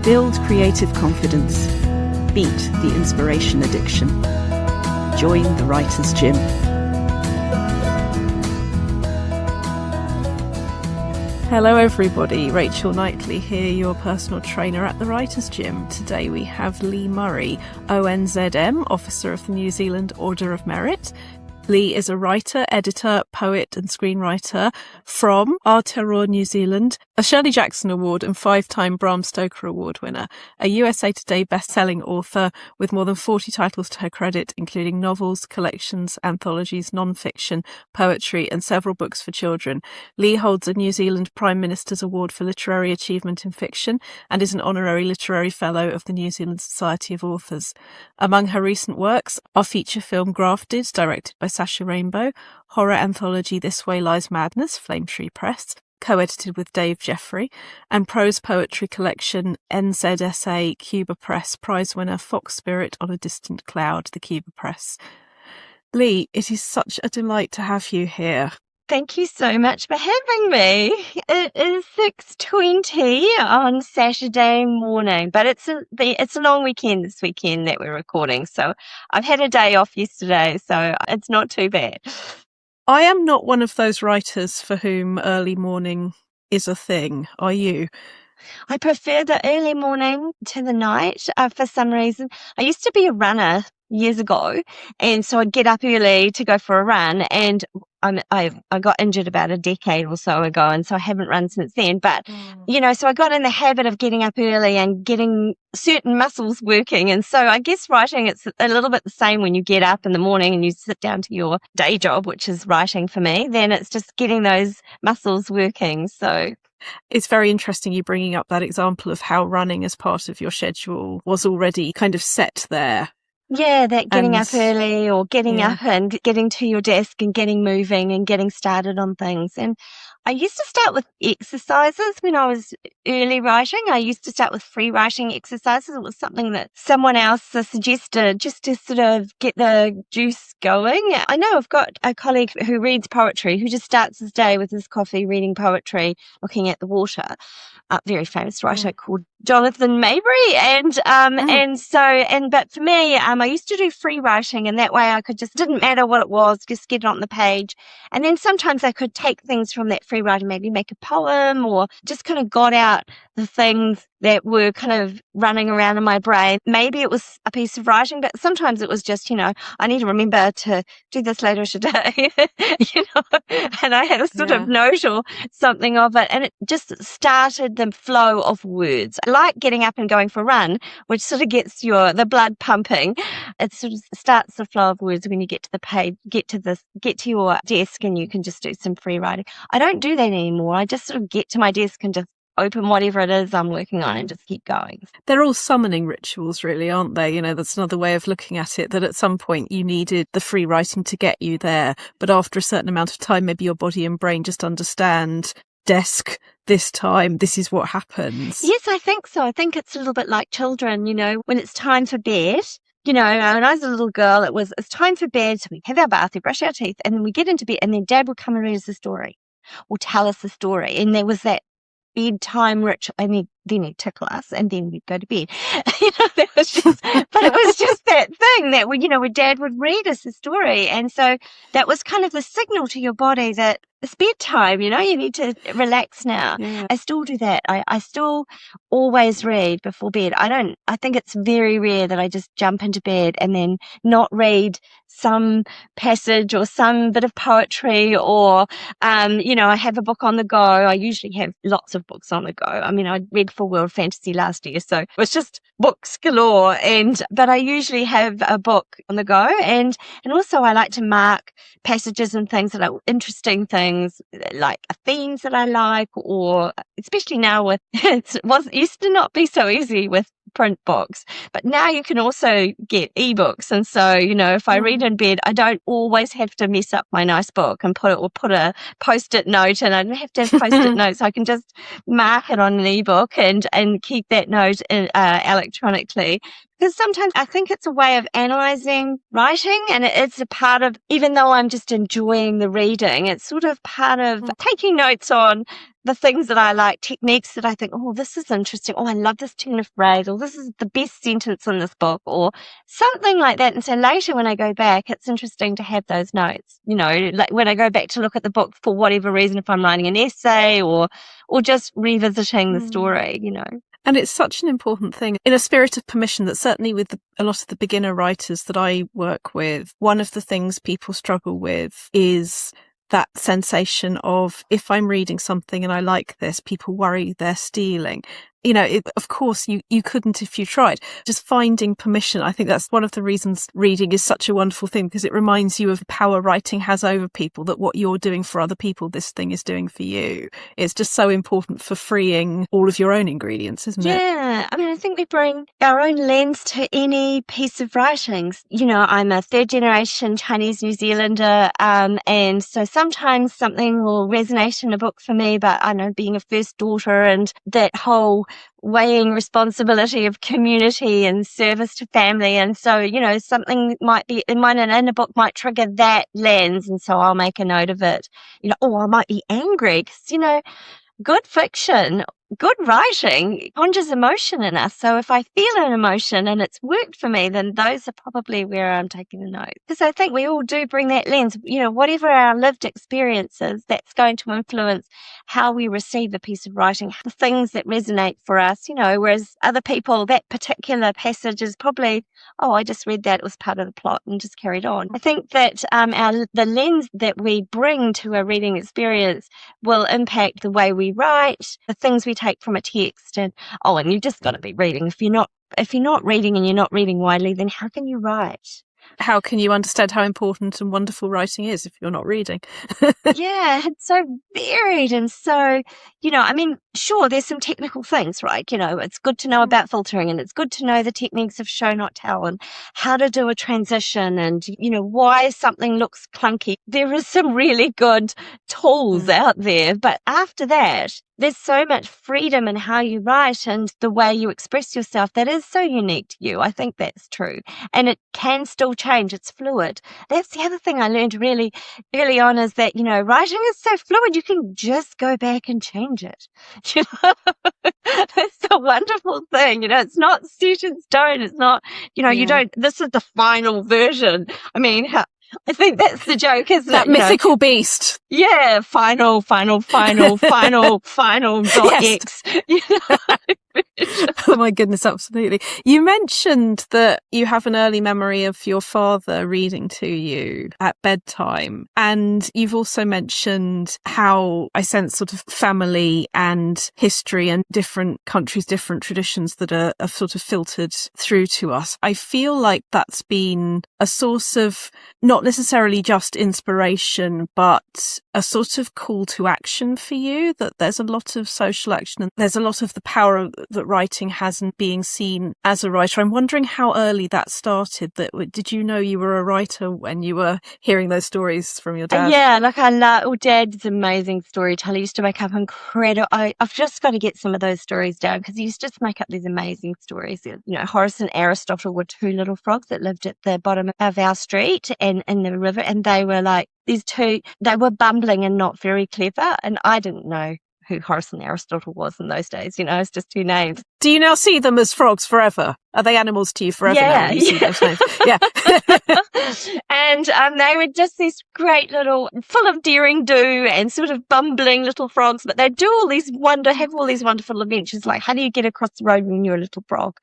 Build creative confidence. Beat the inspiration addiction. Join the Writer's Gym. Hello everybody, Rachel Knightley here, your personal trainer at the Writer's Gym. Today we have Lee Murray ONZM, Officer of the New Zealand Order of Merit. Lee is a writer, editor, poet and screenwriter from Aotearoa New Zealand, a Shirley Jackson Award and 5-time Bram Stoker Award winner, a USA Today bestselling author with more than 40 titles to her credit, including novels, collections, anthologies, nonfiction, poetry and several books for children. Lee holds a New Zealand Prime Minister's Award for Literary Achievement in Fiction and is an Honorary Literary Fellow of the New Zealand Society of Authors. Among her recent works are feature film Grafted, directed by Sasha Rainbow, horror anthology This Way Lies Madness, Cuba Press, co-edited with Dave Jeffery, and prose-poetry collection NZSA Cuba Press, prize winner Fox Spirit on a Distant Cloud, the Cuba Press. Lee, it is such a delight to have you here. Thank you so much for having me. It is 6:20 on Saturday morning, but it's a long weekend this weekend that we're recording. So I've had a day off yesterday, so it's not too bad. I am not one of those writers for whom early morning is a thing. Are you? I prefer the early morning to the night for some reason. I used to be a runner years ago, and so I'd get up early to go for a run, and I got injured about a decade or so ago, and so I haven't run since then. But, so I got in the habit of getting up early and getting certain muscles working. And so I guess writing, it's a little bit the same when you get up in the morning and you sit down to your day job, which is writing for me. Then it's just getting those muscles working. So it's very interesting you bringing up that example of how running as part of your schedule was already kind of set there. Yeah, that getting up early or getting up and getting to your desk and getting moving and getting started on things. And I used to start with exercises when I was early writing. I used to start with free writing exercises. It was something that someone else suggested just to sort of get the juice going. I know I've got a colleague who reads poetry, who just starts his day with his coffee, reading poetry, looking at the water. A very famous writer called Jonathan Maybury. But for me, I used to do free writing, and that way I could didn't matter what it was, just get it on the page. And then sometimes I could take things from that free writing, maybe make a poem, or just kind of got out the things that were kind of running around in my brain. Maybe it was a piece of writing, but sometimes it was just, I need to remember to do this later today, and I had a sort of note or something of it, and it just started the flow of words. I like getting up and going for a run, which sort of gets the blood pumping. It sort of starts the flow of words when you get to the page, get to your desk, and you can just do some free writing. I don't do that anymore. I just sort of get to my desk and just open whatever it is I'm working on and just keep going. They're all summoning rituals, really, aren't they? That's another way of looking at it, that at some point you needed the free writing to get you there. But after a certain amount of time, maybe your body and brain just understand, desk, this time, this is what happens. Yes, I think so. I think it's a little bit like children, when it's time for bed. When I was a little girl, it's time for bed, so we have our bath, we brush our teeth, and then we get into bed, and then Dad would come and read us a story or tell us a story. And there was that bedtime ritual, and then he'd tickle us, and then we'd go to bed. But it was just that thing that where Dad would read us a story, and so that was kind of the signal to your body that it's bedtime. You need to relax now. Yeah. I still do that. I still always read before bed. I think it's very rare that I just jump into bed and then not read some passage or some bit of poetry, or I have a book on the go. I usually have lots of books on the go. I read for World Fantasy last year, so it was just books galore. But I usually have a book on the go, and also I like to mark passages and things that are interesting things, like themes that I like, or especially now with it used to not be so easy with print books, but now you can also get ebooks. And so, if I read in bed, I don't always have to mess up my nice book and put a post-it note, and I don't have to have post-it notes. I can just mark it on an ebook and keep that note electronically. Because sometimes I think it's a way of analysing writing, and it's a part of, even though I'm just enjoying the reading, it's sort of part of taking notes on the things that I like, techniques that I think, oh, this is interesting. Oh, I love this turn of phrase, or this is the best sentence in this book, or something like that. And so later when I go back, it's interesting to have those notes, like when I go back to look at the book for whatever reason, if I'm writing an essay or just revisiting the story, And it's such an important thing in a spirit of permission that certainly with a lot of the beginner writers that I work with, one of the things people struggle with is that sensation of, if I'm reading something and I like this, people worry they're stealing. Of course, you couldn't if you tried. Just finding permission. I think that's one of the reasons reading is such a wonderful thing, because it reminds you of the power writing has over people, that what you're doing for other people, this thing is doing for you. It's just so important for freeing all of your own ingredients, isn't it? Yeah. I mean, I think we bring our own lens to any piece of writing. I'm a third generation Chinese New Zealander, and so sometimes something will resonate in a book for me, but I know, being a first daughter and that whole weighing responsibility of community and service to family. And so, something might be in a book might trigger that lens. And so I'll make a note of it. I might be angry because, good fiction, good writing conjures emotion in us. So if I feel an emotion and it's worked for me, then those are probably where I'm taking a note. Because I think we all do bring that lens, whatever our lived experiences, that's going to influence how we receive a piece of writing, the things that resonate for us, whereas other people, that particular passage is probably, oh, I just read that, it was part of the plot and just carried on. I think that the lens that we bring to a reading experience will impact the way we write, the things we take from a text, and you've just got to be reading. If you're not reading and you're not reading widely, then how can you write? How can you understand how important and wonderful writing is if you're not reading? Yeah, it's so varied. And so, sure, there's some technical things, right? It's good to know about filtering, and it's good to know the techniques of show, not tell, and how to do a transition, and, why something looks clunky. There is some really good tools out there. But after that, there's so much freedom in how you write and the way you express yourself that is so unique to you. I think that's true. And it can still change. It's fluid. That's the other thing I learned really early on, is that, writing is so fluid. You can just go back and change it. It's a wonderful thing. It's not set in stone. It's not, you don't, this is the final version. I mean, I think that's the joke, isn't that it? Mythical beast. Yeah, final dot X. Oh my goodness, absolutely. You mentioned that you have an early memory of your father reading to you at bedtime, and you've also mentioned how I sense sort of family and history and different countries, different traditions that are sort of filtered through to us. I feel like that's been a source of not necessarily just inspiration, but a sort of call to action for you, that there's a lot of social action and there's a lot of the power that writing has in being seen as a writer. I'm wondering how early that started. Did you know you were a writer when you were hearing those stories from your dad? Yeah, Dad's an amazing storyteller. He used to make up incredible. I've just got to get some of those stories down, because he used to just make up these amazing stories. Horace and Aristotle were two little frogs that lived at the bottom of our street and in the river, and they were like these two. They were bumbling and not very clever, and I didn't know who Horace and Aristotle was in those days. It's just two names. Do you now see them as frogs forever? Are they animals to you forever now when you see those names? Yeah. And they were just these great little, full of daring do and sort of bumbling little frogs, but they do have all these wonderful adventures, like how do you get across the road when you're a little frog?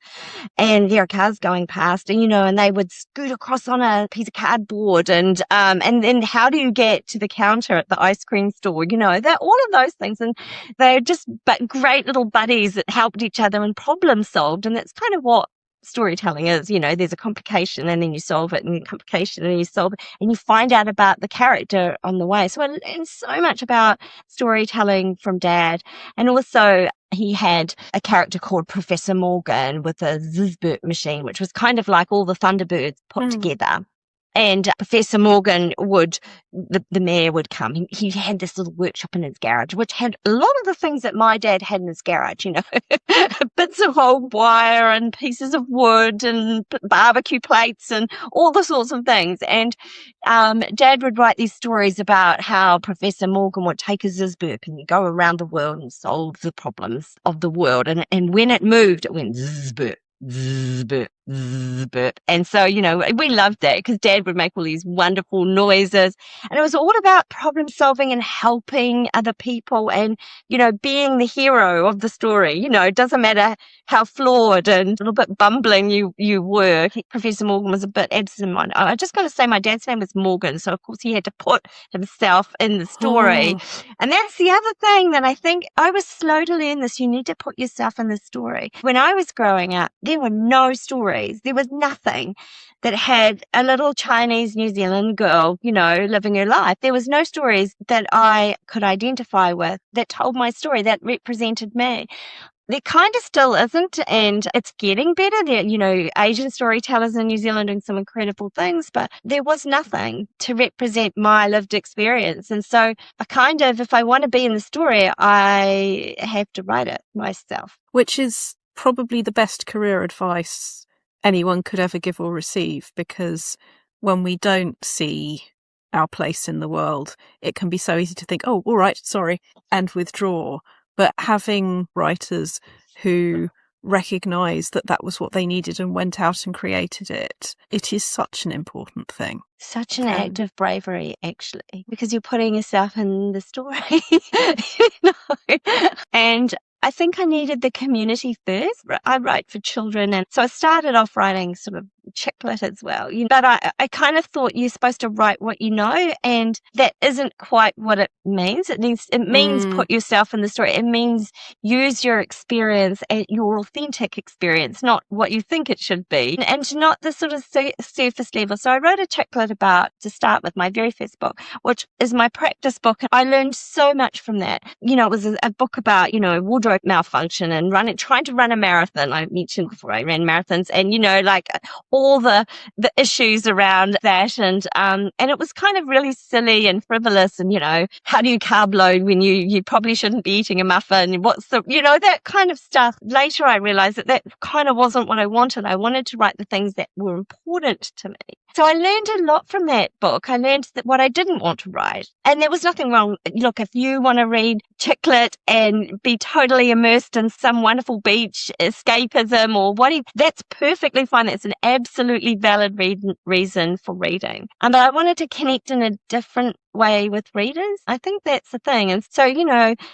And there are cars going past, and and they would scoot across on a piece of cardboard, and then how do you get to the counter at the ice cream store? They're all of those things, and they're just great little buddies that helped each other and problem solved, and that's kind of what storytelling is. There's a complication and then you solve it, and a complication and you solve it, and you find out about the character on the way. So I learned so much about storytelling from Dad. And also he had a character called Professor Morgan with a Zizbert machine, which was kind of like all the Thunderbirds put together. And Professor Morgan the mayor would come. He had this little workshop in his garage, which had a lot of the things that my dad had in his garage, bits of old wire and pieces of wood and barbecue plates and all the sorts of things. And Dad would write these stories about how Professor Morgan would take a zizburp and go around the world and solve the problems of the world. And when it moved, it went zizburp. Zzz-burp, zzz-burp. And so, we loved that because Dad would make all these wonderful noises, and it was all about problem solving and helping other people and, being the hero of the story. It doesn't matter how flawed and a little bit bumbling you were. Professor Morgan was a bit absent-minded. I just got to say my dad's name was Morgan, so of course he had to put himself in the story. And that's the other thing that I think I was slow to learn this. You need to put yourself in the story. When I was growing up, there were no stories. There was nothing that had a little Chinese New Zealand girl, living her life. There was no stories that I could identify with that told my story, that represented me. There kind of still isn't, and it's getting better. There, Asian storytellers in New Zealand doing some incredible things, but there was nothing to represent my lived experience. And so if I want to be in the story, I have to write it myself. Which is probably the best career advice anyone could ever give or receive, because when we don't see our place in the world, it can be so easy to think, oh, all right, sorry, and withdraw. But having writers who recognise that was what they needed and went out and created it, it is such an important thing. Such an act of bravery, actually, because you're putting yourself in the story. And I think I needed the community first. I write for children, and so I started off writing sort of chick lit as well. But I kind of thought you're supposed to write what you know, and that isn't quite what it means. It means put yourself in the story. It means use your experience and your authentic experience, not what you think it should be, and not the sort of surface level. So I wrote a chick lit to start with, my very first book, which is my practice book. I learned so much from that. It was a book about, wardrobe malfunction and trying to run a marathon. I mentioned before I ran marathons, and all the issues around that, and it was kind of really silly and frivolous, and how do you carb load when you probably shouldn't be eating a muffin? What's the that kind of stuff. Later I realized that kind of wasn't what I wanted. I wanted to write the things that were important to me. So I learned a lot from that book. I learned that what I didn't want to write. And there was nothing wrong. Look, if you want to read chick lit and be totally immersed in some wonderful beach escapism or whatever, that's perfectly fine. That's an absolutely valid reason for reading. But I wanted to connect in a different way with readers. I think that's the thing. And so,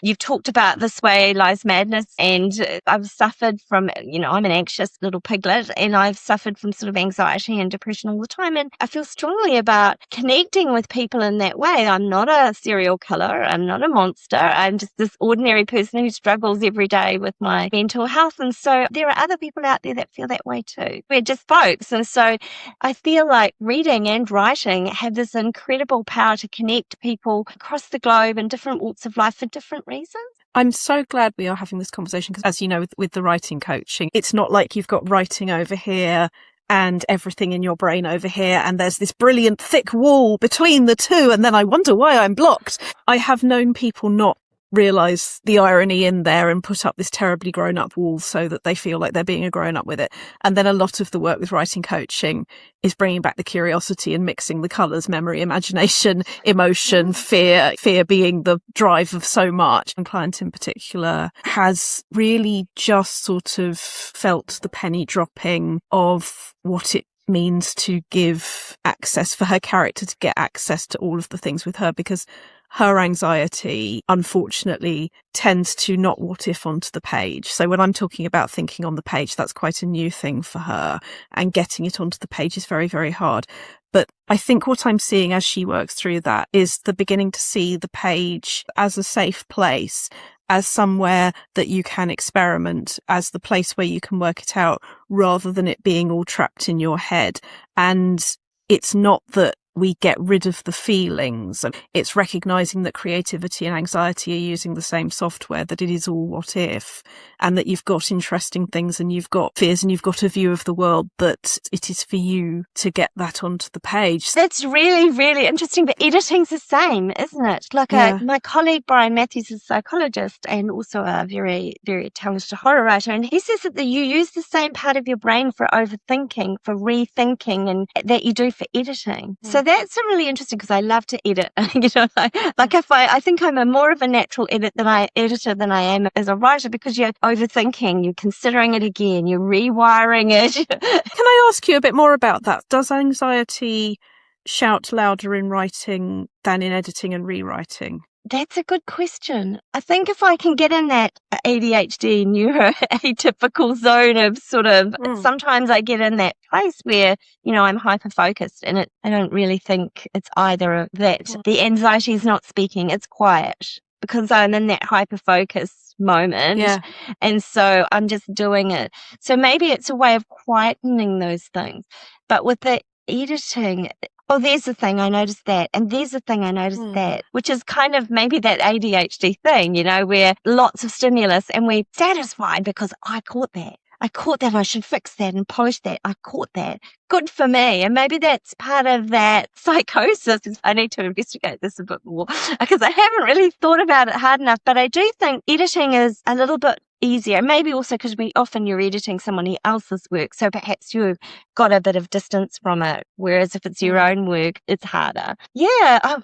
you've talked about This Way Lies Madness, and I've suffered from, I'm an anxious little piglet, and I've suffered from sort of anxiety and depression all the time. And I feel strongly about connecting with people in that way. I'm not a serial killer. I'm not a monster. I'm just this ordinary person who struggles every day with my mental health. And so there are other people out there that feel that way too. We're just folks. And so I feel like reading and writing have this incredible power to connect people across the globe in different walks of life for different reasons. I'm so glad we are having this conversation because, as you know, with the writing coaching, it's not like you've got writing over here and everything in your brain over here, and there's this brilliant thick wall between the two, and then I wonder why I'm blocked. I have known people not realise the irony in there and put up this terribly grown-up wall so that they feel like they're being a grown-up with it. And then a lot of the work with writing coaching is bringing back the curiosity and mixing the colours, memory, imagination, emotion, fear being the drive of so much. And client in particular has really just sort of felt the penny dropping of what it means to give access for her character to get access to all of the things with her, because her anxiety, unfortunately, tends to not what if onto the page. So when I'm talking about thinking on the page, that's quite a new thing for her, and getting it onto the page is very, very hard. But I think what I'm seeing as she works through that is the beginning to see the page as a safe place, as somewhere that you can experiment, as the place where you can work it out, rather than it being all trapped in your head. And it's not that we get rid of the feelings. And it's recognizing that creativity and anxiety are using the same software, that it is all what if, and that you've got interesting things and you've got fears and you've got a view of the world, that it is for you to get that onto the page. That's really, really interesting. But editing's the same, isn't it? Like my colleague Brian Matthews is a psychologist and also a very, very talented horror writer. And he says that you use the same part of your brain for overthinking, for rethinking, and that you do for editing. So that's really interesting because I love to edit. I think I'm more of a natural editor than I am as a writer, because you're overthinking, you're considering it again, you're rewiring it. Can I ask you a bit more about that? Does anxiety shout louder in writing than in editing and rewriting? That's a good question. I think if I can get in that ADHD, neuroatypical zone of sort of, sometimes I get in that place where, I'm hyper-focused and I don't really think it's either of that. The anxiety is not speaking, it's quiet because I'm in that hyper-focus moment. Yeah. And so I'm just doing it. So maybe it's a way of quietening those things. But with the editing, there's the thing, I noticed that. And there's the thing, I noticed that, which is kind of maybe that ADHD thing, where lots of stimulus and we're satisfied because I caught that. I should fix that and polish that. I caught that. Good for me. And maybe that's part of that psychosis. I need to investigate this a bit more because I haven't really thought about it hard enough. But I do think editing is a little bit easier. Maybe also because you're editing somebody else's work. So perhaps you've got a bit of distance from it. Whereas if it's your own work, it's harder. Yeah,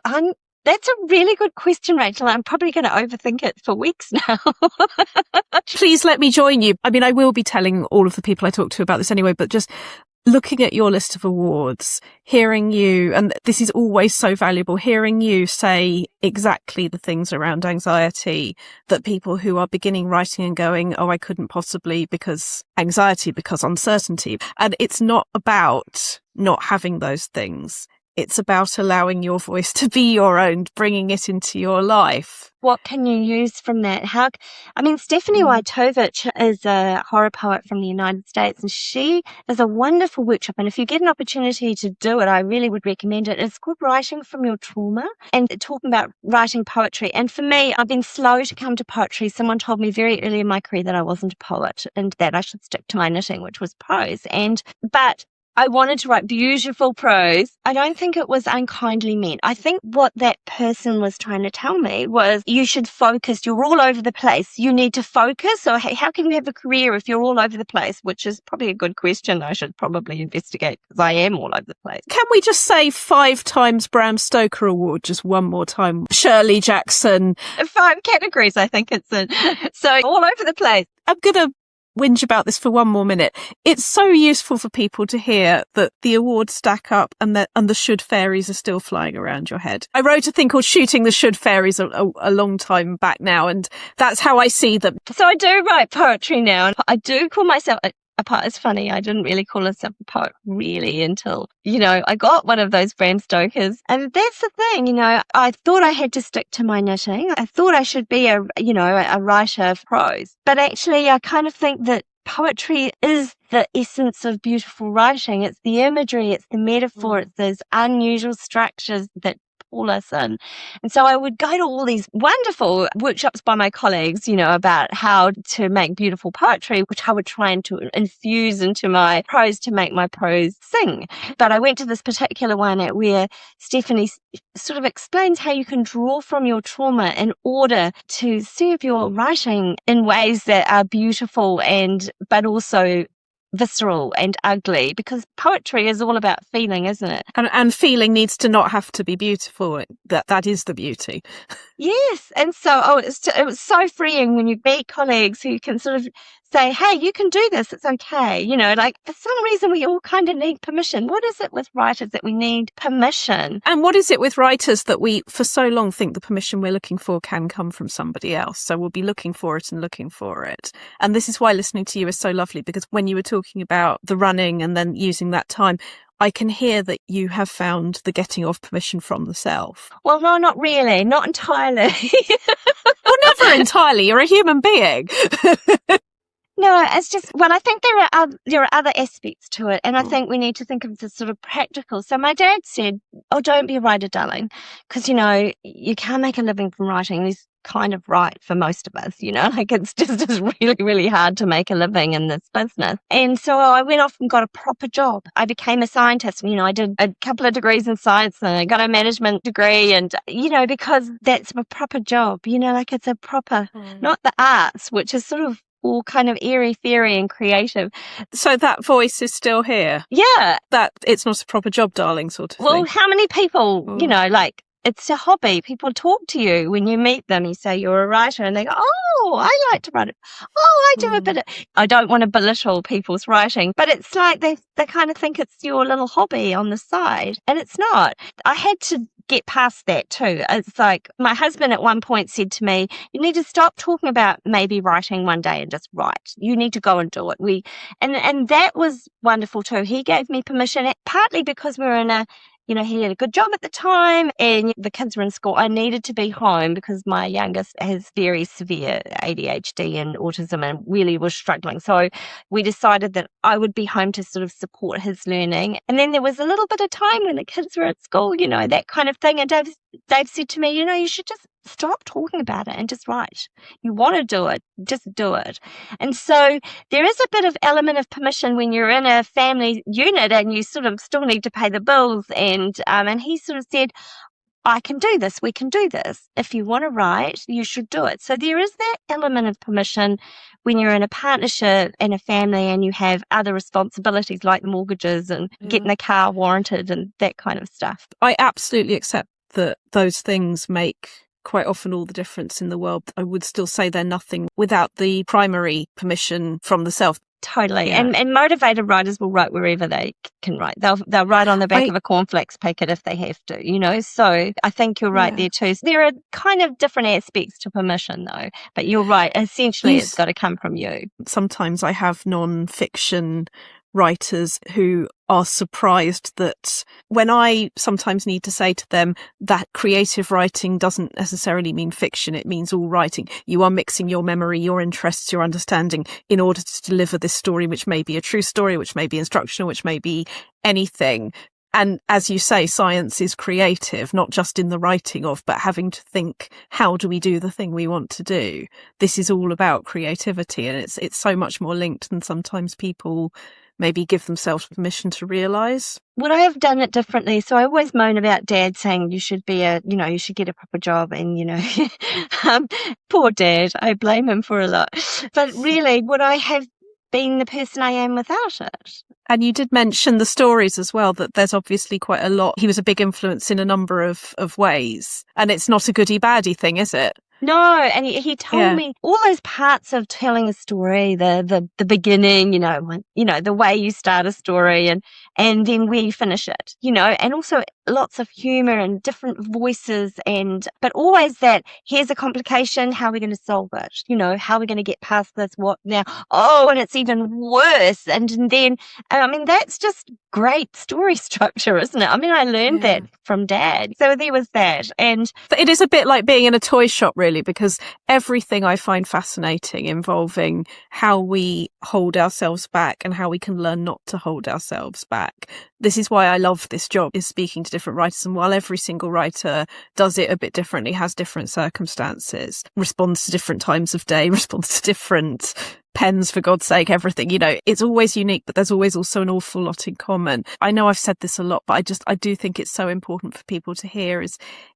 that's a really good question, Rachel. I'm probably going to overthink it for weeks now. Please let me join you. I mean, I will be telling all of the people I talk to about this anyway, but just looking at your list of awards, hearing you, and this is always so valuable, hearing you say exactly the things around anxiety that people who are beginning writing and going, I couldn't possibly because anxiety, because uncertainty. And it's not about not having those things. It's about allowing your voice to be your own, bringing it into your life. What can you use from that? Stephanie Wojtowicz is a horror poet from the United States, and she does a wonderful workshop. And if you get an opportunity to do it, I really would recommend it. It's called Writing from Your Trauma, and talking about writing poetry. And for me, I've been slow to come to poetry. Someone told me very early in my career that I wasn't a poet and that I should stick to my knitting, which was prose. But I wanted to write beautiful prose. I don't think it was unkindly meant. I think what that person was trying to tell me was you should focus. You're all over the place. You need to focus. Or how can you have a career if you're all over the place? Which is probably a good question I should probably investigate because I am all over the place. Can we just say 5 times Bram Stoker Award just one more time? Shirley Jackson. 5 categories, I think it's in. So all over the place. I'm going to whinge about this for one more minute. It's so useful for people to hear that the awards stack up and the should fairies are still flying around your head. I wrote a thing called Shooting the Should Fairies a long time back now, and that's how I see them. So I do write poetry now, and I do call myself a poet. It's funny, I didn't really call myself a poet really until, I got one of those Bram Stokers. And that's the thing, I thought I had to stick to my knitting. I thought I should be a writer of prose. But actually, I kind of think that poetry is the essence of beautiful writing. It's the imagery, it's the metaphor, it's those unusual structures that pull us in. And so I would go to all these wonderful workshops by my colleagues, about how to make beautiful poetry, which I would try to infuse into my prose to make my prose sing. But I went to this particular one where Stephanie sort of explains how you can draw from your trauma in order to serve your writing in ways that are beautiful but also visceral and ugly, because poetry is all about feeling, isn't it? And feeling needs to not have to be beautiful. That is the beauty. Yes. And so it was so freeing when you meet colleagues who can sort of say, hey, you can do this, it's okay. For some reason we all kind of need permission. What is it with writers that we need permission? And what is it with writers that we for so long think the permission we're looking for can come from somebody else? So we'll be looking for it. And this is why listening to you is so lovely, because when you were talking about the running and then using that time, I can hear that you have found the getting of permission from the self. Well, no, not really. Not entirely. Well, never entirely. You're a human being. No, it's just, well, I think there are other aspects to it, and I think we need to think of the sort of practical. So my dad said, "Oh, don't be a writer, darling, because you can't make a living from writing." He's kind of right for most of us, like it's really, really hard to make a living in this business. And so I went off and got a proper job. I became a scientist. I did a couple of degrees in science and I got a management degree, and because that's a proper job. Like it's a proper, not the arts, which is sort of all kind of airy-fairy and creative. So that voice is still here? Yeah. That it's not a proper job, darling, sort of thing? Well, how many people, like, it's a hobby. People talk to you when you meet them. You say you're a writer and they go, "Oh, I like to write it. Oh, I do a bit of..." I don't want to belittle people's writing, but it's like they kind of think it's your little hobby on the side, and it's not. I had to get past that too. It's like my husband at one point said to me, "You need to stop talking about maybe writing one day and just write. You need to go and do it." And that was wonderful too. He gave me permission, partly because we were in a, he had a good job at the time and the kids were in school. I needed to be home because my youngest has very severe ADHD and autism and really was struggling. So we decided that I would be home to sort of support his learning. And then there was a little bit of time when the kids were at school, that kind of thing. And Dave said to me, "You should just stop talking about it and just write. You want to do it, just do it." And so there is a bit of element of permission when you're in a family unit and you sort of still need to pay the bills. And he sort of said, "I can do this. We can do this. If you want to write, you should do it." So there is that element of permission when you're in a partnership and a family and you have other responsibilities like mortgages and getting the car warranted and that kind of stuff. I absolutely accept that those things make quite often all the difference in the world. I would still say they're nothing without the primary permission from the self. Totally. Yeah. And motivated writers will write wherever they can write. They'll write on the back of a cornflakes packet if they have to, So I think you're right there too. So there are kind of different aspects to permission though, but you're right. Essentially, it's got to come from you. Sometimes I have non-fiction writers who are surprised that when I sometimes need to say to them that creative writing doesn't necessarily mean fiction, it means all writing. You are mixing your memory, your interests, your understanding in order to deliver this story, which may be a true story, which may be instructional, which may be anything. And as you say, science is creative, not just in the writing of, but having to think, how do we do the thing we want to do? This is all about creativity, and it's so much more linked than sometimes people maybe give themselves permission to realise. Would I have done it differently? So I always moan about Dad saying you should you should get a proper job, and poor Dad, I blame him for a lot. But really, would I have been the person I am without it? And you did mention the stories as well, that there's obviously quite a lot. He was a big influence in a number of ways, and it's not a goody-baddie thing, is it? No, and he told me all those parts of telling a story, the beginning, the way you start a story and then where you finish it, and also lots of humor and different voices but always that here's a complication, how are we going to solve it? How are we going to get past this? What now? Oh, and it's even worse. And then, that's just great story structure, isn't it? I learned that from Dad. So there was that. And it is a bit like being in a toy shop, really, because everything I find fascinating involving how we hold ourselves back and how we can learn not to hold ourselves back. This is why I love this job, is speaking to different writers. And while every single writer does it a bit differently, has different circumstances, responds to different times of day, responds to different pens, for God's sake, everything, it's always unique, but there's always also an awful lot in common. I know I've said this a lot, but I do think it's so important for people to hear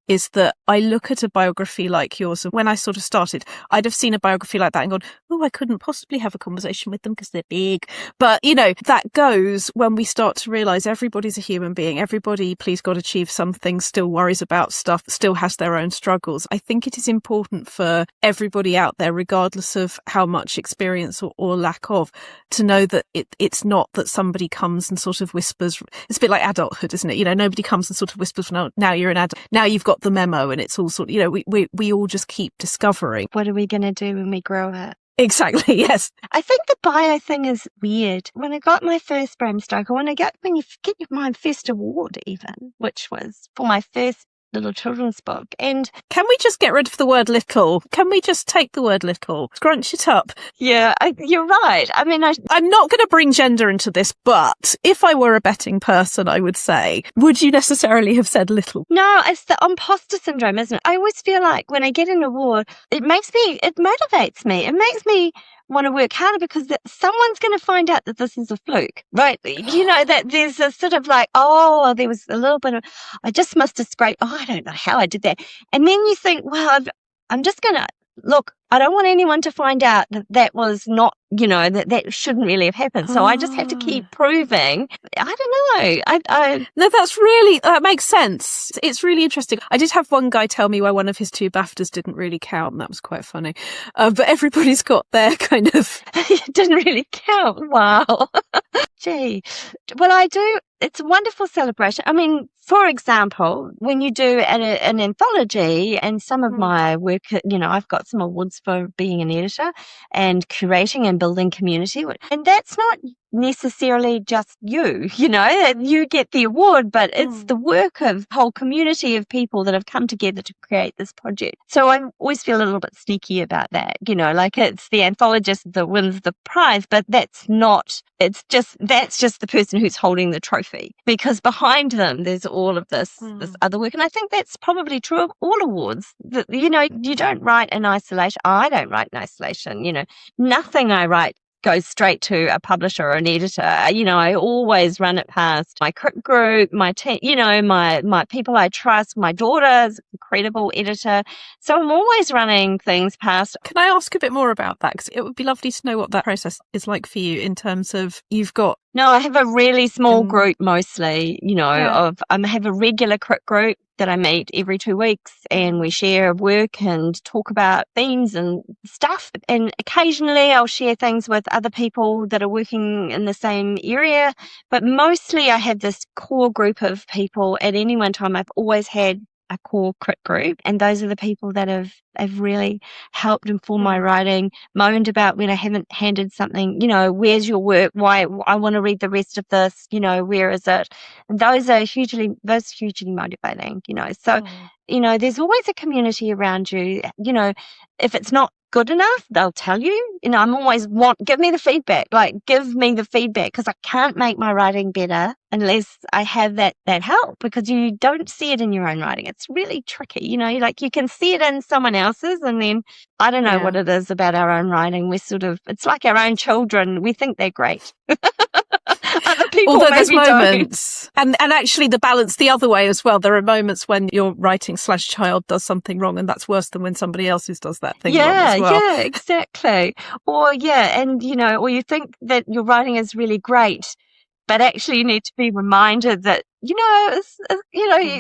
is that I look at a biography like yours, and when I sort of started, I'd have seen a biography like that and gone, oh, I couldn't possibly have a conversation with them because they're big. But, that goes when we start to realise everybody's a human being. Everybody, please God, achieves something, still worries about stuff, still has their own struggles. I think it is important for everybody out there, regardless of how much experience or lack of, to know that it's not that somebody comes and sort of whispers. It's a bit like adulthood, isn't it? Nobody comes and sort of whispers, now you're an adult, now you've got the memo, and it's all sort of, we all just keep discovering. What are we going to do when we grow up? Exactly, yes. I think the bio thing is weird. When I got my first Bram Stoker, when you get my first award even, which was for my first little children's book. And can we just get rid of the word little? Can we just take the word little, scrunch it up? Yeah, you're right. I mean, I'm not going to bring gender into this, but if I were a betting person, I would say, would you necessarily have said little? No, it's the imposter syndrome, isn't it? I always feel like when I get an award, it motivates me. It makes me want to work harder because someone's going to find out that this is a fluke, right? You know, that there's a sort of like, oh, there was a little bit of, I just must have scraped, oh, I don't know how I did that. And then you think, well, I'm just going to, look, I don't want anyone to find out that was not, you know, that shouldn't really have happened. So I just have to keep proving. I don't know. No, that makes sense. It's really interesting. I did have one guy tell me why one of his 2 BAFTAs didn't really count, and that was quite funny. But everybody's got their kind of... It didn't really count. Wow. Gee. Well, I do. It's a wonderful celebration. I mean, for example, when you do an anthology, and some of my work, you know, I've got some awards for being an editor and curating and building community. And that's not necessarily just you know, you get the award, but it's the work of a whole community of people that have come together to create this project. So I always feel a little bit sneaky about that, you know, like it's the anthologist that wins the prize, but that's just the person who's holding the trophy, because behind them there's all of this other work. And I think that's probably true of all awards, that, you know, you don't write in isolation. I don't write in isolation, you know, nothing I write goes straight to a publisher or an editor. You know, I always run it past my crit group, my team, you know, my people I trust. My daughter's an incredible editor. So I'm always running things past. Can I ask a bit more about that? Because it would be lovely to know what that process is like for you in terms of you've got... No, I have a really small group mostly, you know, I have a regular crit group that I meet every 2 weeks, and we share work and talk about themes and stuff. And occasionally I'll share things with other people that are working in the same area. But mostly I have this core group of people. At any one time, I've always had a core crit group, and those are the people that have really helped inform my writing, moaned about when I haven't handed something, you know, where's your work, why I want to read the rest of this, you know, where is it? And those are hugely motivating, you know. So you know, there's always a community around you. You know, if it's not good enough, they'll tell you. You know, I'm always give me the feedback, because I can't make my writing better unless I have that help, because you don't see it in your own writing. It's really tricky, you know, like you can see it in someone else's, and then I don't know what it is about our own writing. It's like our own children. We think they're great. Other people Although there's moments, and actually the balance the other way as well. There are moments when your writing/child does something wrong, and that's worse than when somebody else's does that thing wrong as well. Yeah, exactly. And you know, or you think that your writing is really great, but actually you need to be reminded that, you know,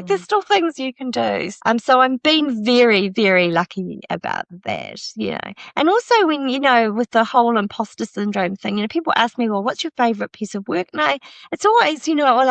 there's still things you can do. So I'm being very, very lucky about that, you know. And also when, you know, with the whole imposter syndrome thing, you know, people ask me, well, what's your favourite piece of work? And it's always, you know, well,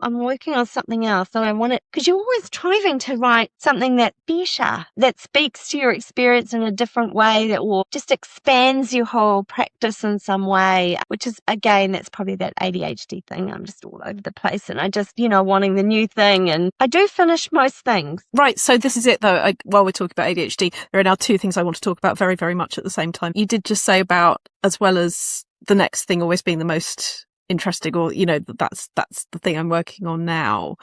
I'm working on something else, and I want it, because you're always striving to write something that's better, that speaks to your experience in a different way, that will just expands your whole practice in some way, which is, again, that's probably that ADHD thing. I'm just all over the place, and I just, you know, wanting the new thing, and I do finish most things. Right, so this is it though. While we're talking about ADHD, there are now 2 things I want to talk about very, very much at the same time. You did just say about, as well as the next thing always being the most interesting, or, you know, that's the thing I'm working on now.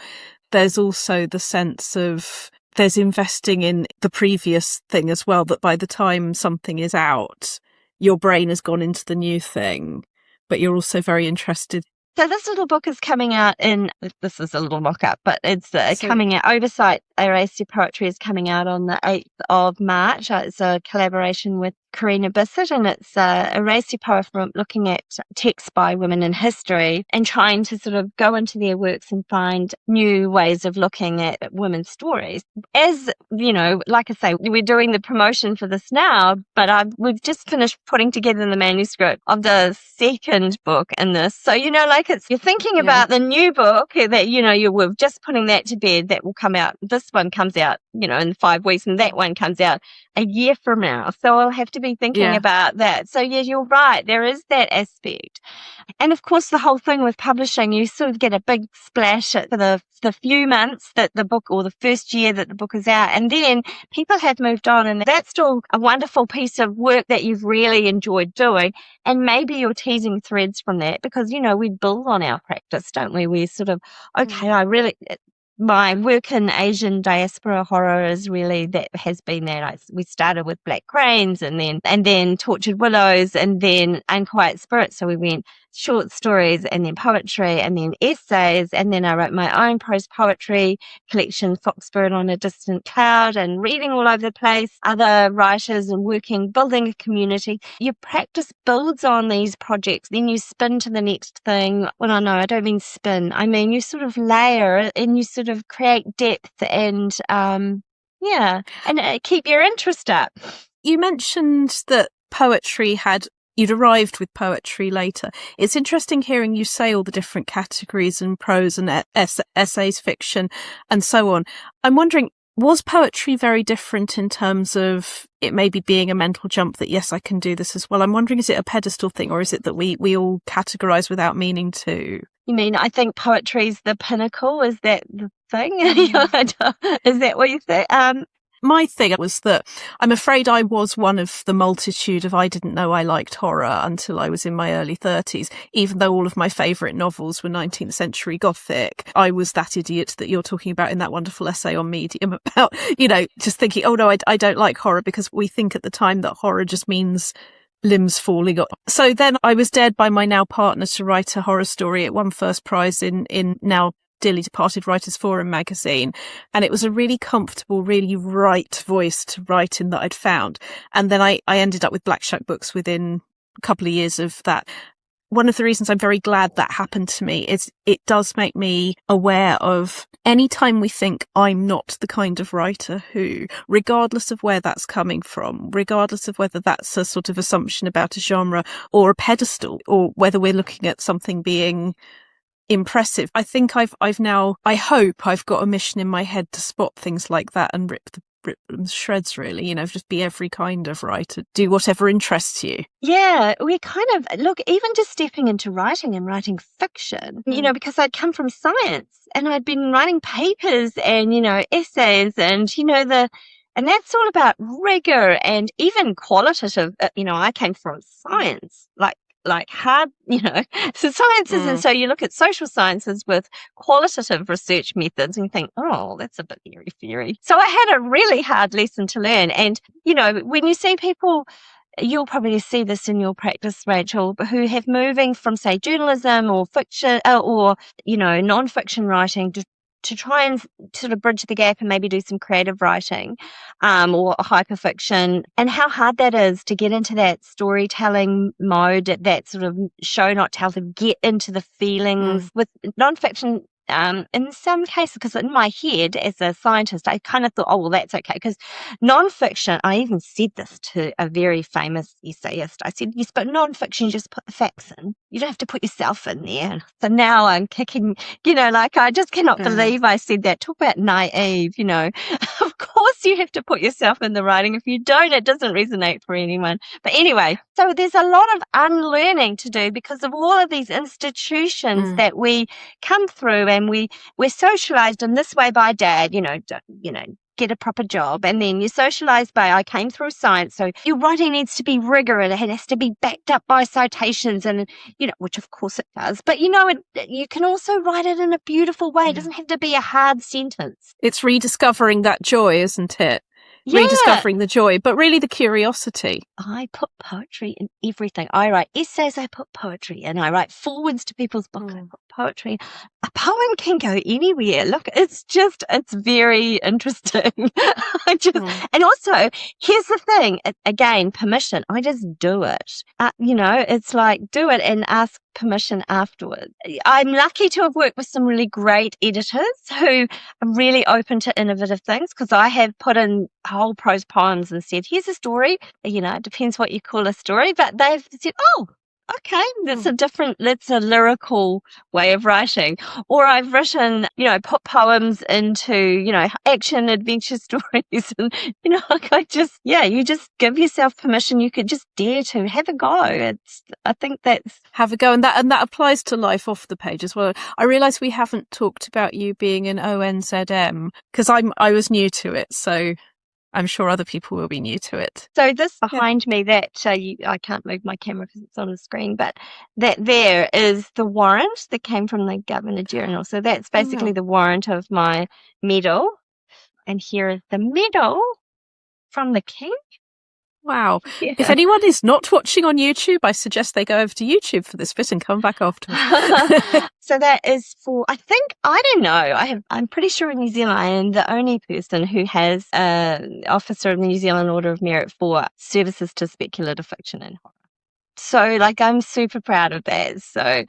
There's also the sense of there's investing in the previous thing as well, that by the time something is out, your brain has gone into the new thing, but you're also very interested. So this little book is coming out this is a little mock-up, but it's coming out. Oversight Erased Poetry is coming out on the 8th of March. It's a collaboration with Karina Bissett, and it's Erased Poetry, looking at texts by women in history and trying to sort of go into their works and find new ways of looking at women's stories. As, you know, like I say, we're doing the promotion for this now, but we've just finished putting together the manuscript of the second book in this. So, you know, like you're thinking about the new book that, you know, we're just putting that to bed. That will come out. This one comes out, you know, in 5 weeks, and that one comes out a year from now. So I'll have to be thinking about that. So yeah, you're right. There is that aspect. And of course, the whole thing with publishing, you sort of get a big splash for the few months that the book, or the first year that the book is out. And then people have moved on, and that's still a wonderful piece of work that you've really enjoyed doing. And maybe you're teasing threads from that because, we build on our practice, don't we? We sort of, my work in Asian diaspora horror is really, that has been that. We started with Black Cranes and then Tortured Willows and then Unquiet Spirits. So we went short stories and then poetry and then essays. And then I wrote my own prose poetry collection, Foxbird on a Distant Cloud, and reading all over the place, other writers and building a community. Your practice builds on these projects. Then you spin to the next thing. Well, no, I don't mean spin. I mean, you sort of layer and you sort of create depth and, keep your interest up. You mentioned that you'd arrived with poetry later. It's interesting hearing you say all the different categories and prose and essays, fiction, and so on. I'm wondering, was poetry very different in terms of it maybe being a mental jump that, yes, I can do this as well? I'm wondering, is it a pedestal thing, or is it that we all categorise without meaning to? You mean, I think poetry's the pinnacle? Is that the thing? Is that what you think? My thing was that I'm afraid I was one of the multitude of I didn't know I liked horror until I was in my early 30s, even though all of my favourite novels were 19th century Gothic. I was that idiot that you're talking about in that wonderful essay on Medium about, just thinking, oh no, I don't like horror, because we think at the time that horror just means limbs falling off. So then I was dared by my now partner to write a horror story. It won first prize in now dearly departed Writers Forum magazine, and it was a really comfortable, really right voice to write in that I'd found. And then I ended up with Black Shack Books within a couple of years of that. One of the reasons I'm very glad that happened to me is it does make me aware of any time we think I'm not the kind of writer who, regardless of where that's coming from, regardless of whether that's a sort of assumption about a genre or a pedestal, or whether we're looking at something being impressive. I think I hope I've got a mission in my head to spot things like that and rip them to shreds, really, just be every kind of writer, do whatever interests you. Yeah, we kind of, look, even just stepping into writing and writing fiction, because I'd come from science and I'd been writing papers and, essays and, and that's all about rigor and even qualitative, I came from science, like hard, so sciences. And so you look at social sciences with qualitative research methods and you think, oh, that's a bit airy-fairy. So I had a really hard lesson to learn. And, when you see people, you'll probably see this in your practice, Rachel, who have moving from, say, journalism or fiction or, non-fiction writing to try and sort of bridge the gap and maybe do some creative writing or hyperfiction, and how hard that is to get into that storytelling mode, that sort of show not tell, to get into the feelings with nonfiction. In some cases, because in my head as a scientist, I kind of thought, oh, well, that's okay. Because nonfiction, I even said this to a very famous essayist. I said, yes, but nonfiction, you just put the facts in. You don't have to put yourself in there. So now I'm kicking, I just cannot believe I said that. Talk about naive, Of course you have to put yourself in the writing. If you don't, it doesn't resonate for anyone. But anyway, so there's a lot of unlearning to do because of all of these institutions that we come through, and we're socialized in this way by dad, get a proper job. And then you're socialized by, I came through science. So your writing needs to be rigorous. It has to be backed up by citations and, which of course it does. But, you can also write it in a beautiful way. It doesn't have to be a hard sentence. It's rediscovering that joy, isn't it? Yeah. Rediscovering the joy, but really the curiosity. I put poetry in everything. I write essays, I put poetry in. I write forwards to people's books, I put poetry. A poem can go anywhere. Look, it's very interesting. And also, here's the thing. Again, permission. I just do it. It's like do it and ask permission afterwards. I'm lucky to have worked with some really great editors who are really open to innovative things, because I have put in whole prose poems and said, here's a story. It depends what you call a story, but they've said, oh, okay, that's a lyrical way of writing. Or I've written, put poems into, action adventure stories. And, you just give yourself permission. You could just dare to have a go. I think that's. Have a go. And that applies to life off the page as well. I realise we haven't talked about you being an ONZM because I was new to it. So I'm sure other people will be new to it. So this behind me, that I can't move my camera because it's on the screen, but that there is the warrant that came from the Governor General. So that's basically the warrant of my medal. And here is the medal from the King. Wow. Yeah. If anyone is not watching on YouTube, I suggest they go over to YouTube for this bit and come back after. So that is for, I don't know. I'm pretty sure in New Zealand I am the only person who has an Officer of the New Zealand Order of Merit for services to speculative fiction and horror. So I'm super proud of that. So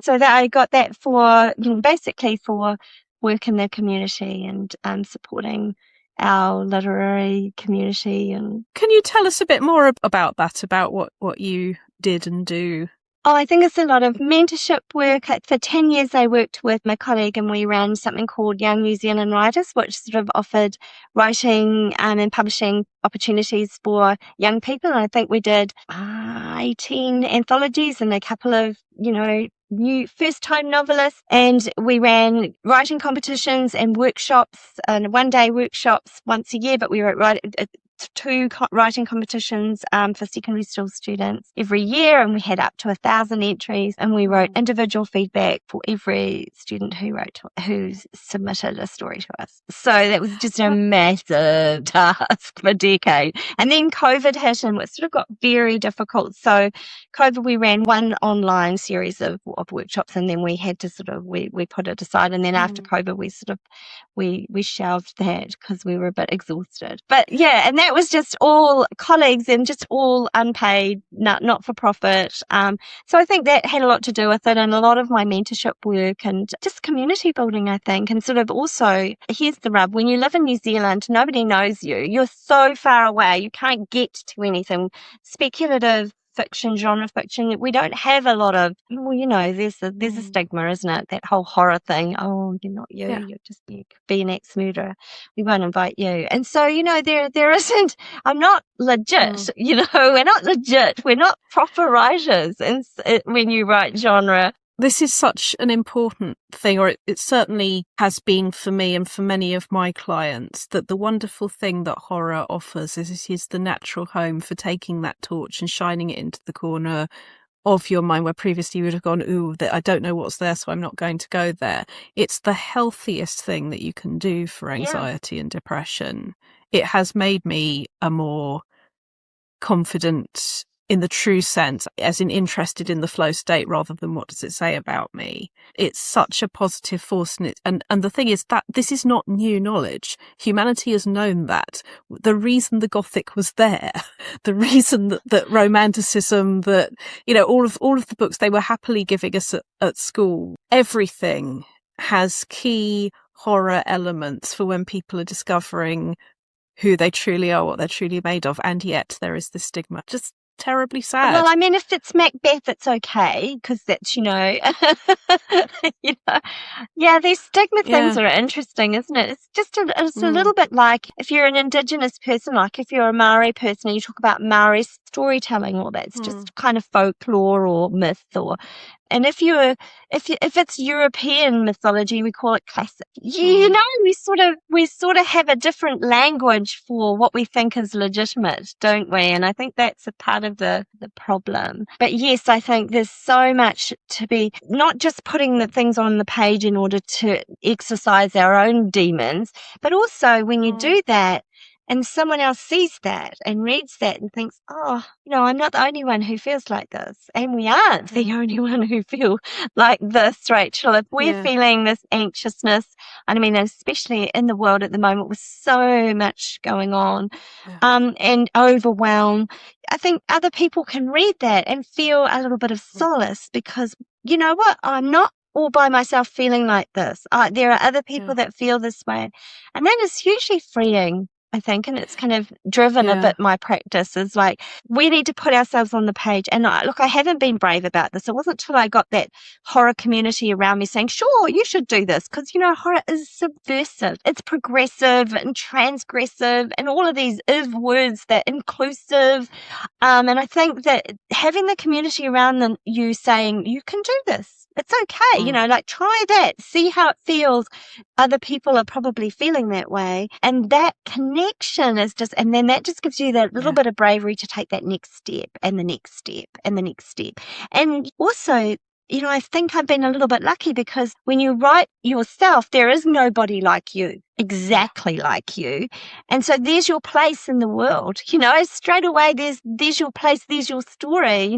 that I got that for, basically for work in the community and supporting our literary community. And can you tell us a bit more about that, about what you did and do? Oh, I think it's a lot of mentorship work. For 10 years, I worked with my colleague and we ran something called Young New Zealand Writers, which sort of offered writing and publishing opportunities for young people. And I think we did 18 anthologies and a couple of, new first-time novelists. And we ran writing competitions and workshops, and one-day workshops once a year, but we wrote 2 writing competitions for secondary school students every year, and we had up to 1,000 entries, and we wrote individual feedback for every student who submitted a story to us. So that was just a massive task for a decade. And then COVID hit and it sort of got very difficult. So COVID, we ran one online series of workshops, and then we had to we put it aside. And then after COVID, we shelved that because we were a bit exhausted. But yeah, and that was just all colleagues and just all unpaid, not for profit. So I think that had a lot to do with it, and a lot of my mentorship work and just community building, I think. And sort of also, here's the rub: when you live in New Zealand, nobody knows you. You're so far away, you can't get to anything. Speculative fiction, genre fiction, we don't have a lot of, there's a stigma, isn't it? That whole horror thing. Oh, you're not you. Yeah. You could be an ex-murderer. We won't invite you. And so, there isn't, I'm not legit, we're not legit. We're not proper writers. And when you write genre. This is such an important thing, or it certainly has been for me and for many of my clients, that the wonderful thing that horror offers is it is the natural home for taking that torch and shining it into the corner of your mind where previously you would have gone, ooh, I don't know what's there, so I'm not going to go there. It's the healthiest thing that you can do for anxiety and depression. It has made me a more confident, in the true sense, as in interested in the flow state rather than what does it say about me. It's such a positive force. And the thing is that this is not new knowledge. Humanity has known that. The reason the Gothic was there, the reason that Romanticism, that, all of the books they were happily giving us at school, everything has key horror elements for when people are discovering who they truly are, what they're truly made of. And yet there is this stigma. Just terribly sad. Well, I mean, if it's Macbeth, it's okay because that's, yeah, these stigma things are interesting, isn't it? It's just a little bit like if you're an Indigenous person, like if you're a Maori person and you talk about Maori storytelling, or that's just kind of folklore or myth, and if it's European mythology, we call it classic. We sort of have a different language for what we think is legitimate, don't we? And I think that's a part of the problem. But yes, I think there's so much to be, not just putting the things on the page in order to exercise our own demons, but also when you do that, and someone else sees that and reads that and thinks, oh, I'm not the only one who feels like this. And we aren't the only one who feel like this, Rachel. If we're feeling this anxiousness, and I mean, especially in the world at the moment with so much going on, and overwhelm, I think other people can read that and feel a little bit of solace because, you know what, I'm not all by myself feeling like this. There are other people that feel this way. And that is hugely freeing. I think, and it's kind of driven a bit my practice, is like, we need to put ourselves on the page. And I haven't been brave about this. It wasn't until I got that horror community around me saying, sure, you should do this. Because, horror is subversive. It's progressive and transgressive and all of these words that inclusive. And I think that having the community around you saying, you can do this. It's okay, try that, see how it feels. Other people are probably feeling that way. And that connection is and then that just gives you that little bit of bravery to take that next step and the next step and the next step. And also, I think I've been a little bit lucky because when you write yourself, there is nobody like you, exactly like you. And so there's your place in the world, straight away, there's your place, there's your story,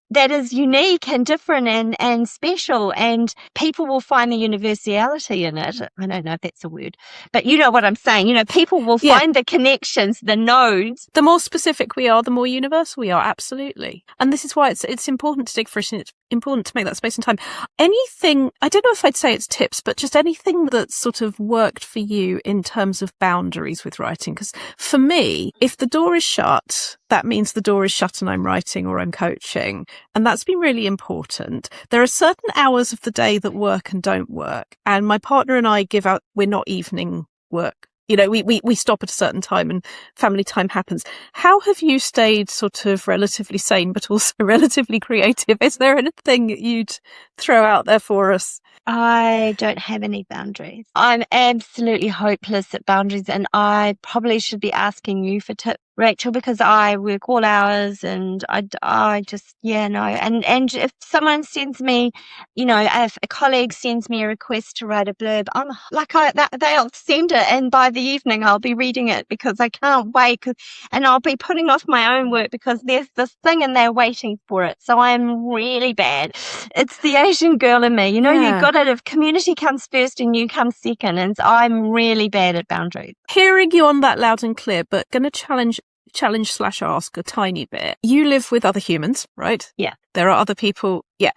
that is unique and different and special, and people will find the universality in it. I don't know if that's a word, but you know what I'm saying. People will find the connections, the nodes. The more specific we are, the more universal we are, absolutely. And this is why it's important to dig for it, and it's important to make that space and time. Anything, I don't know if I'd say it's tips, but just anything that sort of worked for you in terms of boundaries with writing. Because for me, if the door is shut, that means the door is shut and I'm writing or I'm coaching. And that's been really important. There are certain hours of the day that work and don't work. And my partner and I we're not evening work. We stop at a certain time and family time happens. How have you stayed sort of relatively sane, but also relatively creative? Is there anything that you'd throw out there for us? I don't have any boundaries. I'm absolutely hopeless at boundaries, and I probably should be asking you for tips, Rachel, because I work all hours and I just, no. And if someone sends me, if a colleague sends me a request to write a blurb, I'm like, they'll send it, and by the evening I'll be reading it because I can't wait, and I'll be putting off my own work because there's this thing and they're waiting for it. So I'm really bad. It's the Asian girl in me, you've got it. If community comes first and you come second, and I'm really bad at boundaries. Hearing you on that loud and clear, but going to challenge/ask a tiny bit. You live with other humans, right? Yeah. There are other people. Yeah.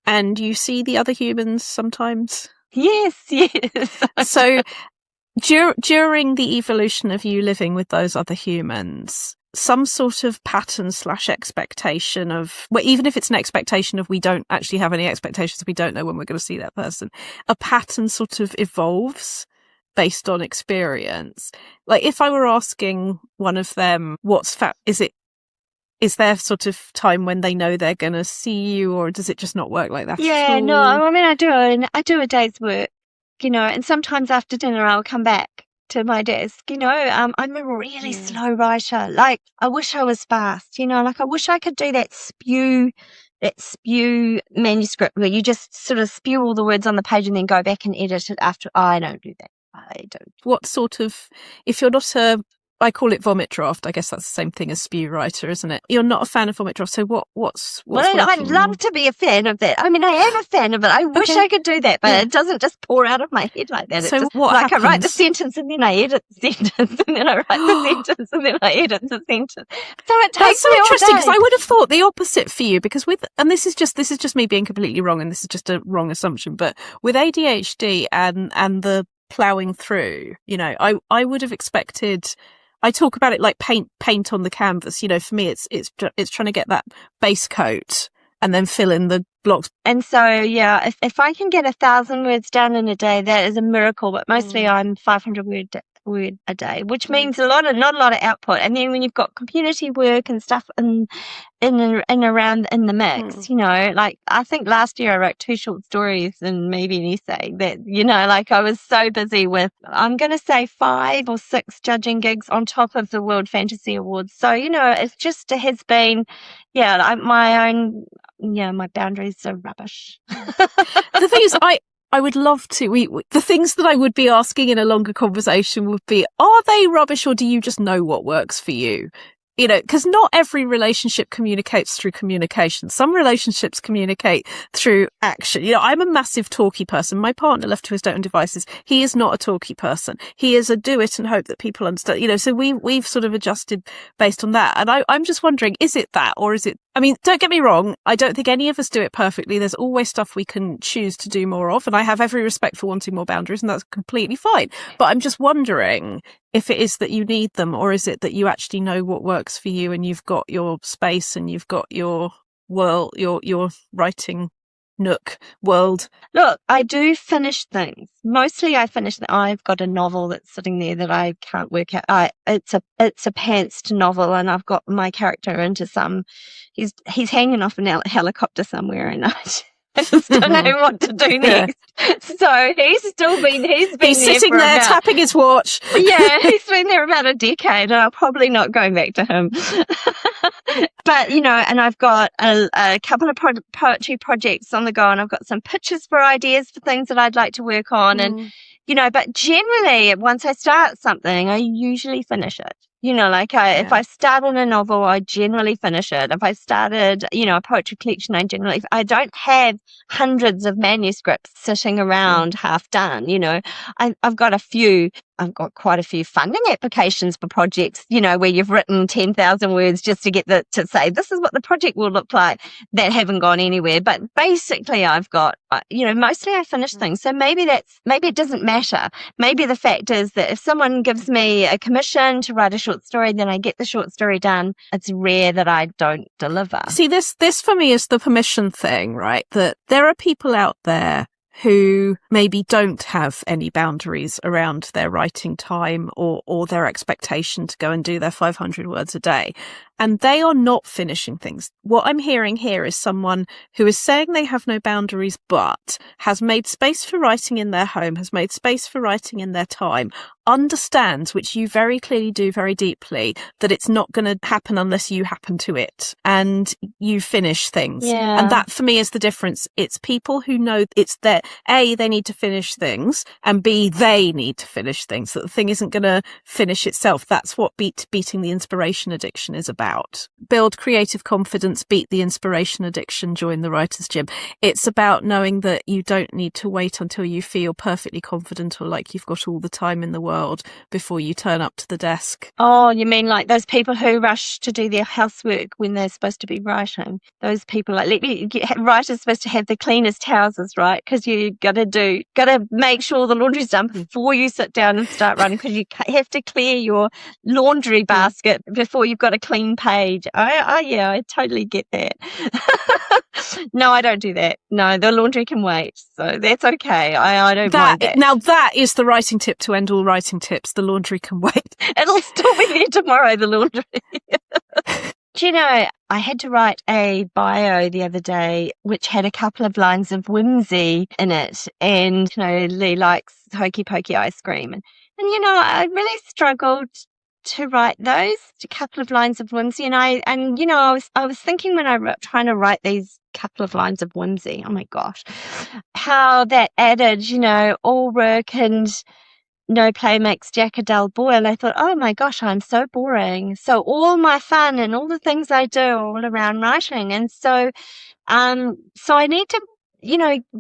And you see the other humans sometimes? Yes. So during the evolution of you living with those other humans, some sort of pattern/expectation of, well, even if it's an expectation of we don't actually have any expectations, we don't know when we're going to see that person, a pattern sort of evolves based on experience. Like if I were asking one of them, is there sort of time when they know they're going to see you, or does it just not work like that? Yeah, no, I mean, I do a day's work, and sometimes after dinner I'll come back to my desk, I'm a really slow writer. Like, I wish I was fast, I wish I could do that spew manuscript where you just sort of spew all the words on the page and then go back and edit it after. I don't do that. I don't. What sort of, if you're not I call it vomit draft. I guess that's the same thing as spew writer, isn't it? You're not a fan of vomit draft. So what's I'd love to be a fan of that. I mean, I am a fan of it. I wish I could do that, but it doesn't just pour out of my head like that. So it's just what happens? I write the sentence and then I edit the sentence and then I write the sentence and then I edit the sentence. So it takes That's so me all interesting, day. because I would have thought the opposite for you, because and this is just me being completely wrong, and this is just a wrong assumption, but with ADHD and the ploughing through, I would have expected. I talk about it like paint on the canvas. For me, it's trying to get that base coat and then fill in the blocks. And so, if I can get 1,000 words done in a day, that is a miracle. But mostly, I'm 500 word a day, which means not a lot of output. And then when you've got community work and stuff in and around in the mix, like I think last year I wrote 2 short stories and maybe an essay. That like I was so busy with, I'm going to say 5 or 6 judging gigs on top of the World Fantasy Awards. So it has been, my boundaries are rubbish. The thing is, I would love to. The things that I would be asking in a longer conversation would be, are they rubbish, or do you just know what works for you? Because not every relationship communicates through communication. Some relationships communicate through action. I'm a massive talky person. My partner, left to his own devices, he is not a talky person. He is a do it and hope that people understand. So we've sort of adjusted based on that. And I'm just wondering, is it that, or is it? I mean, don't get me wrong. I don't think any of us do it perfectly. There's always stuff we can choose to do more of. And I have every respect for wanting more boundaries, and that's completely fine. But I'm just wondering if it is that you need them, or is it that you actually know what works for you and you've got your space and you've got your world, your writing nook world. Look, I do finish things. Mostly I finish I've got a novel that's sitting there that I can't work out. It's a pantsed novel, and I've got my character into he's hanging off a helicopter somewhere, and I just don't know what to do next. So he's sitting there tapping his watch. Yeah, he's been there about a decade, and I'm probably not going back to him. But, and I've got a couple of poetry projects on the go, and I've got some pitches for ideas for things that I'd like to work on. And, but generally, once I start something, I usually finish it. If I start on a novel, I generally finish it. If I started, a poetry collection, I don't have hundreds of manuscripts sitting around half done. I've got quite a few funding applications for projects, where you've written 10,000 words just to get to say, this is what the project will look like, that haven't gone anywhere. But basically I've got, mostly I finish things. So maybe it doesn't matter. Maybe the fact is that if someone gives me a commission to write a short story, then I get the short story done. It's rare that I don't deliver. See, this for me is the permission thing, right? That there are people out there who maybe don't have any boundaries around their writing time or their expectation to go and do their 500 words a day. And they are not finishing things. What I'm hearing here is someone who is saying they have no boundaries, but has made space for writing in their home, has made space for writing in their time, understands, which you very clearly do very deeply, that it's not going to happen unless you happen to it and you finish things. Yeah. And that for me is the difference. It's people who know it's that A, they need to finish things, and B, they need to finish things, that the thing isn't going to finish itself. That's what beating the inspiration addiction is about. Build creative confidence, beat the inspiration addiction, join the writer's gym. It's about knowing that you don't need to wait until you feel perfectly confident or like you've got all the time in the world before you turn up to the desk. Oh, you mean like those people who rush to do their housework when they're supposed to be writing? Those people, writers supposed to have the cleanest houses, right? Because you got to make sure the laundry's done before you sit down and start writing, because you have to clear your laundry basket before you've got a clean page. I totally get that. No, I don't do that. No, the laundry can wait, so that's okay. I don't mind that. Now that is the writing tip to end all writing tips. The laundry can wait. It'll still be there tomorrow, the laundry. Do you know, I had to write a bio the other day which had a couple of lines of whimsy in it, and Lee likes hokey pokey ice cream, and I really struggled to write those, a couple of lines of whimsy, and I was thinking when I was trying to write these couple of lines of whimsy, oh my gosh, how that added, all work and no play makes Jack a dull boy. And I thought, oh my gosh, I'm so boring. So all my fun and all the things I do are all around writing. And so I need to,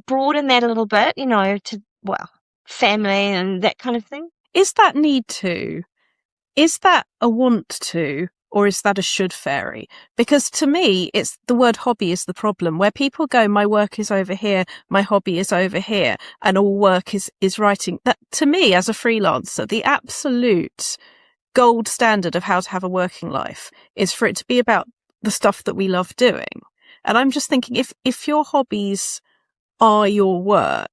broaden that a little bit, to, family and that kind of thing. Is that need to? Is that a want to, or is that a should fairy? Because to me, it's the word hobby is the problem, where people go, my work is over here, my hobby is over here, and all work is writing. That, to me, as a freelancer, the absolute gold standard of how to have a working life is for it to be about the stuff that we love doing. And I'm just thinking, if your hobbies are your work,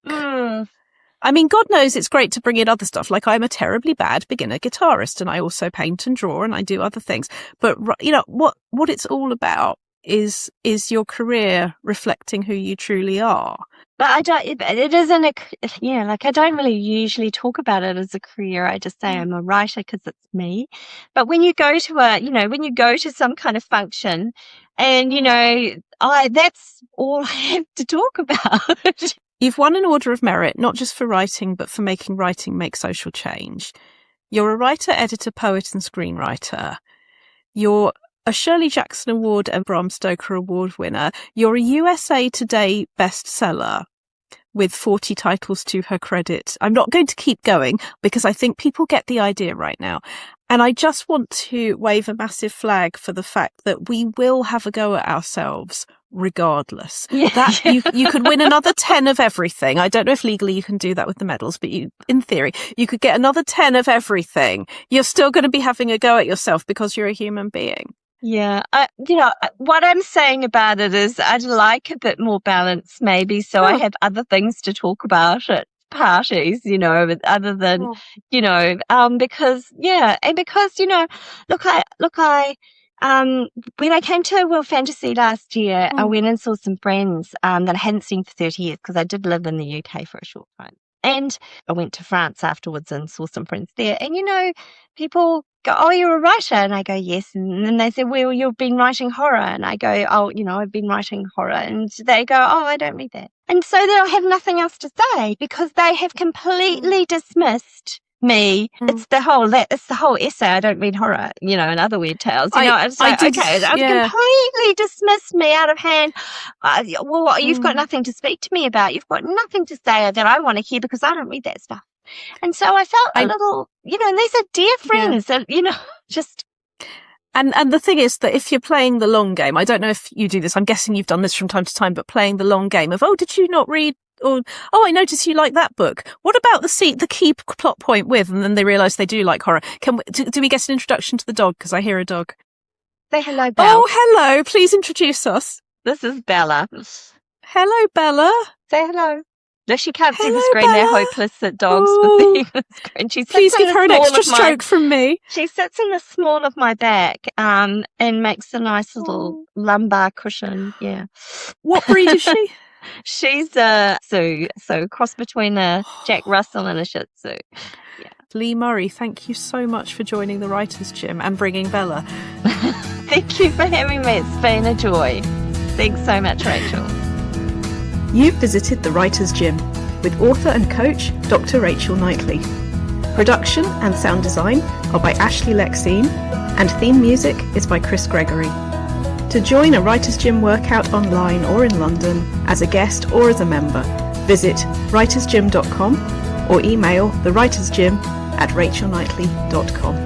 I mean, God knows it's great to bring in other stuff. Like, I'm a terribly bad beginner guitarist, and I also paint and draw and I do other things. But, what it's all about is your career reflecting who you truly are. But I don't really usually talk about it as a career. I just say I'm a writer because it's me. But when you go to some kind of function and, that's all I have to talk about. You've won an Order of Merit, not just for writing, but for making writing make social change. You're a writer, editor, poet, and screenwriter. You're a Shirley Jackson Award and Bram Stoker Award winner. You're a USA Today bestseller with 40 titles to her credit. I'm not going to keep going because I think people get the idea right now. And I just want to wave a massive flag for the fact that we will have a go at ourselves regardless. Yeah. That you could win another 10 of everything. I don't know if legally you can do that with the medals, but in theory, you could get another 10 of everything. You're still going to be having a go at yourself because you're a human being. Yeah. What I'm saying about it is I'd like a bit more balance maybe, so I have other things to talk about at parties, other than, because when I came to World Fantasy last year, I went and saw some friends that I hadn't seen for 30 years because I did live in the UK for a short time. And I went to France afterwards and saw some friends there. And, people go, "Oh, you're a writer?" And I go, "Yes." And then they say, "Well, you've been writing horror." And I go, "Oh, I've been writing horror." And they go, "Oh, I don't read that." And so then I have nothing else to say because they have completely dismissed me. It's the whole essay. I don't read horror, and other weird tales. I've completely dismissed me out of hand. You've got nothing to speak to me about. You've got nothing to say that I want to hear because I don't read that stuff. And so I felt a little, and these are dear friends, and just. And the thing is that if you're playing the long game, I don't know if you do this. I'm guessing you've done this from time to time, but playing the long game of, did you not read? Or, I noticed you like that book. What about the key plot point with? And then they realise they do like horror. Do we get an introduction to the dog? Because I hear a dog. Say hello, Bella. Oh, hello. Please introduce us. This is Bella. Hello, Bella. Say hello. No, she can't see the Hello, screen. Bella. They're hopeless at dogs with the screen. Please give her an extra stroke from me. She sits in the small of my back and makes a nice little lumbar cushion. Yeah. What breed is she? She's a Sioux, so cross between a Jack Russell and a Shih Tzu. Yeah. Lee Murray, thank you so much for joining the Writers' Gym and bringing Bella. Thank you for having me. It's been a joy. Thanks so much, Rachel. You've visited the Writers' Gym with author and coach Dr Rachel Knightley. Production and sound design are by Ashley Lexine, and theme music is by Chris Gregory. To join a Writers' Gym workout online or in London, as a guest or as a member, visit writersgym.com or email thewritersgym@rachelknightley.com.